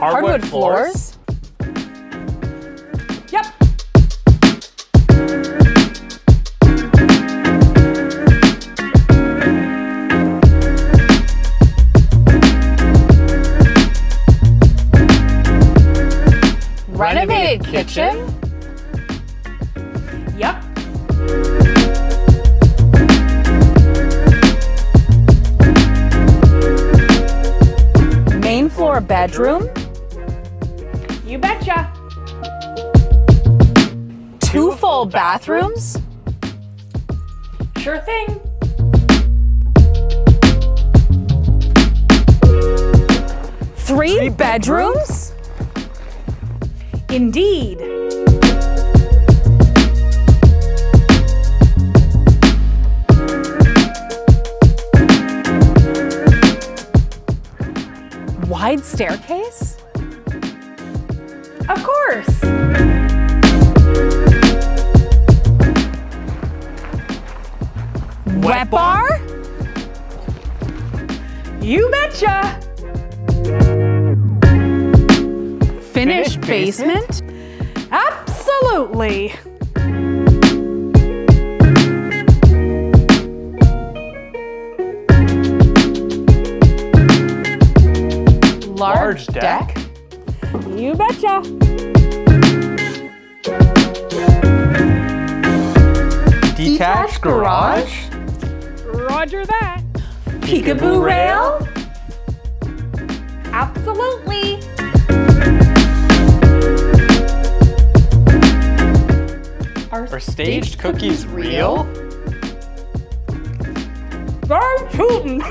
Hardwood floors? Yep. Renovated kitchen? Yep. Main floor bedroom? You betcha. 2 full bathrooms? Sure thing. 3 bedrooms? Indeed. Wide staircase? Of course. Wet bar? You betcha. Finished basement? Absolutely. Large deck? You betcha. Detached garage? Roger that. Peekaboo rail? Absolutely. Are staged cookies real? They're shooting.